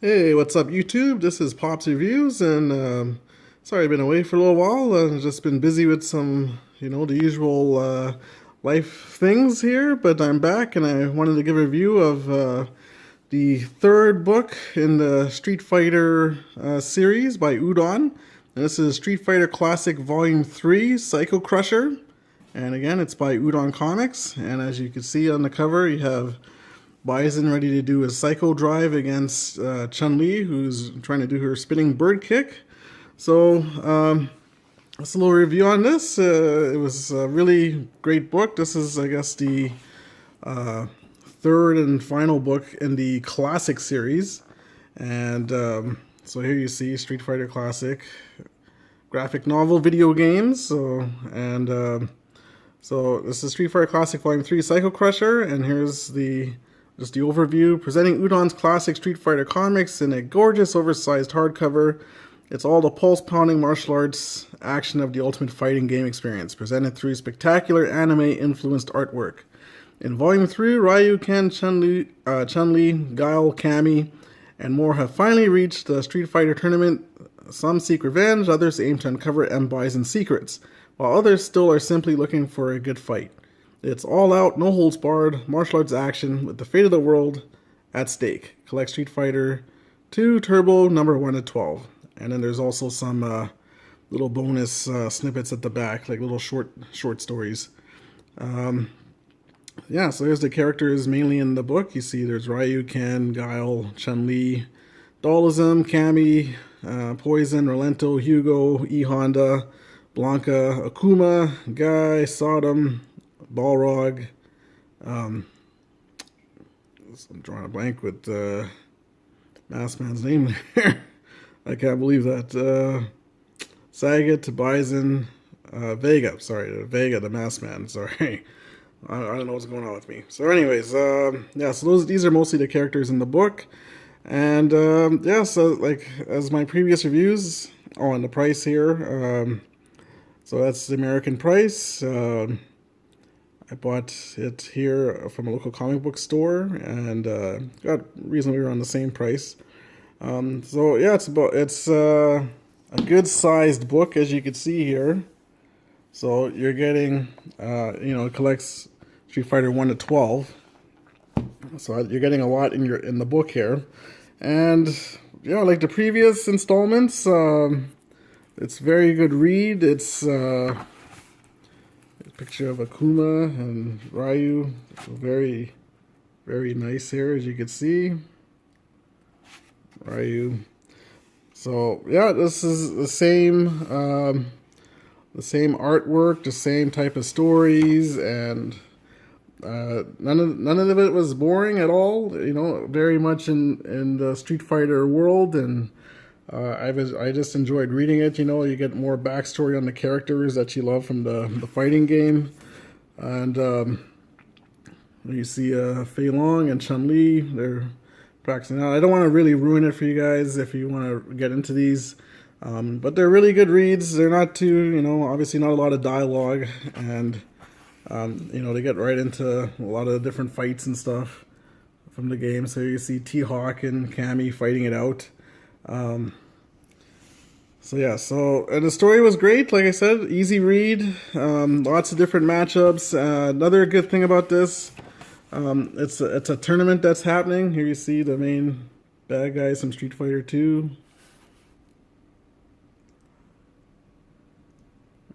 Hey, what's up, YouTube? This is Pop's Reviews, and sorry I've been away for a little while. I've just been busy with some, the usual life things here, but I'm back, and I wanted to give a review of the third book in the Street Fighter series by Udon. And this is Street Fighter Classic Volume 3, Psycho Crusher. And again, it's by Udon Comics, and as you can see on the cover, you have Bison ready to do a psycho drive against Chun-Li, who's trying to do her spinning bird kick. So, that's a little review on this. It was a really great book. This is, I guess, the third and final book in the Classic series. And so here you see Street Fighter Classic, graphic novel, video games. So this is Street Fighter Classic Volume 3, Psycho Crusher, and here's just the overview, presenting Udon's classic Street Fighter comics in a gorgeous, oversized hardcover. It's all the pulse-pounding martial arts action of the ultimate fighting game experience, presented through spectacular anime-influenced artwork. In Volume 3, Ryu, Ken, Chun-Li, Guile, Cammy, and more have finally reached the Street Fighter tournament. Some seek revenge, others aim to uncover M. Bison's secrets, while others still are simply looking for a good fight. It's all out, no holds barred, martial arts action with the fate of the world at stake. Collect Street Fighter 2 Turbo number 1 to 12. And then there's also some little bonus snippets at the back, like little short stories. Yeah, so here's the characters mainly in the book. You see there's Ryu, Ken, Guile, Chun-Li, Dualism, Cammy, Poison, Rolento, Hugo, E Honda, Blanca, Akuma, Guy, Sodom, Balrog. I'm drawing a blank with Masked Man's name there. I can't believe that. Sagat, Bison, Vega. Sorry, Vega, the Masked Man. Sorry. I don't know what's going on with me. So anyways, yeah, so these are mostly the characters in the book. And yeah, so like as my previous reviews, and the price here. So that's the American price. I bought it here from a local comic book store and got reasonably around the same price. So yeah, it's a good sized book, as you can see here. So you're getting it collects Street Fighter 1 to 12. So you're getting a lot in the book here, and like the previous installments, it's very good read. It's picture of Akuma and Ryu. So very, very nice here, as you can see. Ryu. So yeah, this is the same artwork, the same type of stories, and none of it was boring at all. Very much in the Street Fighter world, and I just enjoyed reading it. You get more backstory on the characters that you love from the fighting game, and you see Fei Long and Chun-Li. They're practicing out. I don't want to really ruin it for you guys if you want to get into these, but they're really good reads. They're not too, obviously not a lot of dialogue, and they get right into a lot of different fights and stuff from the game. So you see T-Hawk and Cammy fighting it out. So yeah, and the story was great. Like I said, easy read, lots of different matchups. Another good thing about this, it's a tournament that's happening. Here you see the main bad guys from Street Fighter 2.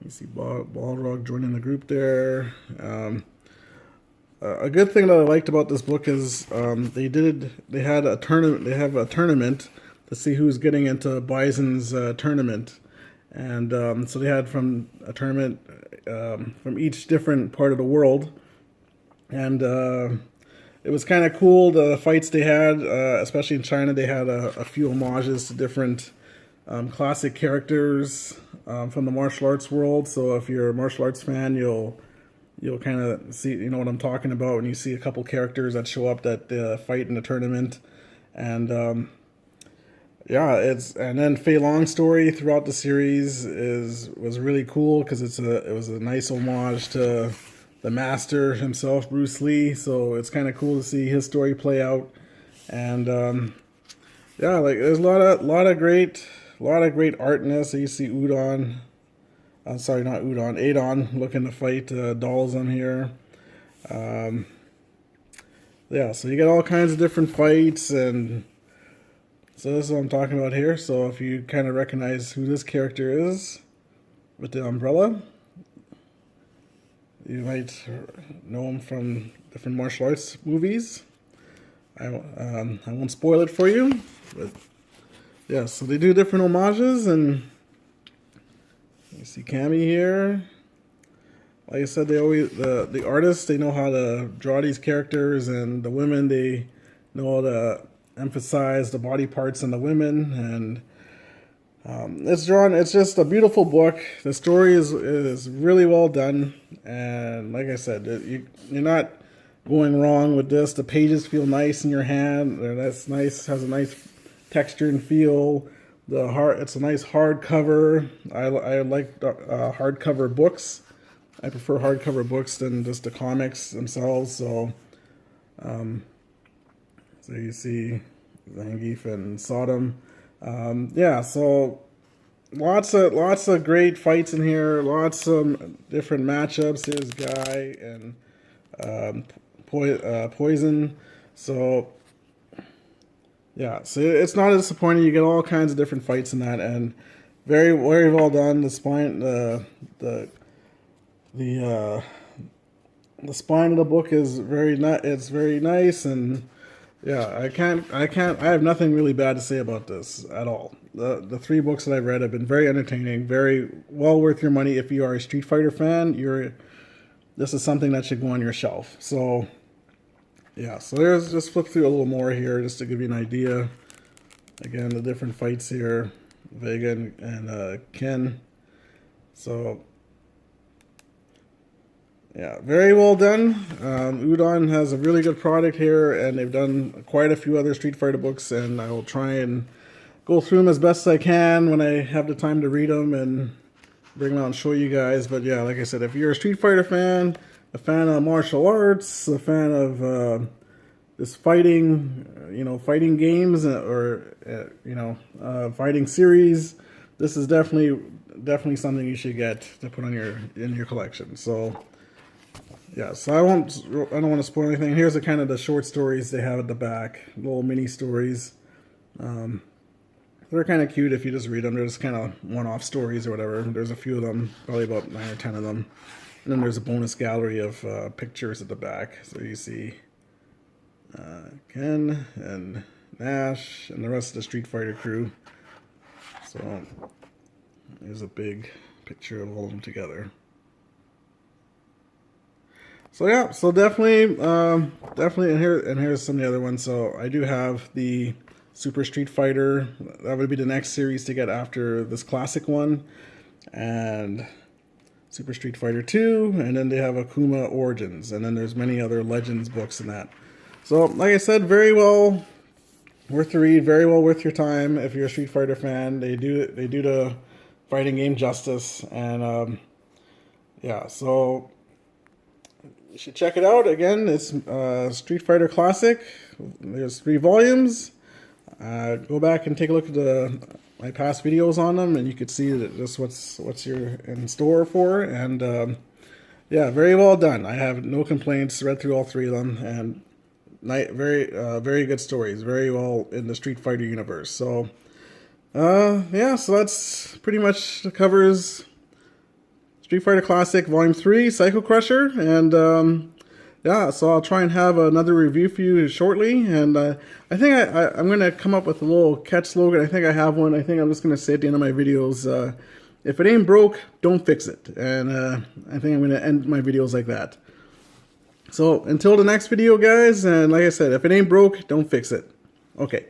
You see Balrog joining the group there. A good thing that I liked about this book is they have a tournament to see who's getting into Bison's tournament, and so they had from a tournament from each different part of the world, and it was kind of cool the fights they had, especially in China. They had a few homages to different classic characters from the martial arts world. So if you're a martial arts fan, you'll kind of see what I'm talking about when you see a couple characters that show up that fight in the tournament, and yeah, and then Fei Long's story throughout the series was really cool because it was a nice homage to the master himself, Bruce Lee. So it's kind of cool to see his story play out, and Yeah, like there's a lot of great art in this. So you see Udon, sorry, not Udon, Adon looking to fight dolls on here. Um, yeah, so you get all kinds of different fights, and so this is what I'm talking about here. So if you kind of recognize who this character is with the umbrella, you might know him from different martial arts movies. I won't spoil it for you, but yeah, so they do different homages, and you see Cammy here. Like I said, they always the artists, they know how to draw these characters, and the women, they know how to emphasize the body parts in the women, and it's drawn. It's just a beautiful book. The story is really well done, and like I said, you're not going wrong with this. The pages feel nice in your hand. That's nice. Has a nice texture and feel. It's a nice hardcover. I like hardcover books. I prefer hardcover books than just the comics themselves. So, so you see Zangief and Sodom. Yeah, so lots of great fights in here. Lots of different matchups. Here's Guy and Poison. So yeah, so it's not disappointing. You get all kinds of different fights in that, and very well done. The spine, the the spine of the book is it's very nice, and yeah, I have nothing really bad to say about this at all. The three books that I've read have been very entertaining, very well worth your money. If you are a Street Fighter fan, this is something that should go on your shelf. So yeah, so there's just flip through a little more here just to give you an idea. Again, the different fights here, Vega and Ken. So yeah, very well done. Udon has a really good product here, and they've done quite a few other Street Fighter books, and I will try and go through them as best I can when I have the time to read them and bring them out and show you guys. But yeah, like I said, if you're a Street Fighter fan, a fan of martial arts, a fan of this fighting, fighting games or fighting series, this is definitely something you should get to put on in your collection. So yeah, so I don't want to spoil anything. Here's the kind of the short stories they have at the back, little mini stories. They're kind of cute if you just read them. They're just kind of one-off stories or whatever. There's a few of them, probably about 9 or 10 of them. And then there's a bonus gallery of pictures at the back. So you see Ken and Nash and the rest of the Street Fighter crew. So there's a big picture of all of them together. So yeah, so definitely, and here's some of the other ones. So I do have the Super Street Fighter. That would be the next series to get after this classic one, and Super Street Fighter 2, and then they have Akuma Origins, and then there's many other Legends books in that. So like I said, very well worth the read, very well worth your time if you're a Street Fighter fan. They do the fighting game justice, and yeah, so you should check it out. Again, it's Street Fighter Classic. There's 3 volumes. Go back and take a look at my past videos on them, and you could see that just what's you're in store for. And yeah, very well done. I have no complaints. Read through all 3 of them, and very good stories. Very well in the Street Fighter universe. So yeah, so that's pretty much covers Street Fighter Classic Volume 3, Psycho Crusher, and yeah, so I'll try and have another review for you shortly, and I think I'm going to come up with a little catch slogan. I think I have one. I think I'm just going to say at the end of my videos, if it ain't broke, don't fix it, and I think I'm going to end my videos like that. So until the next video, guys, and like I said, if it ain't broke, don't fix it. Okay.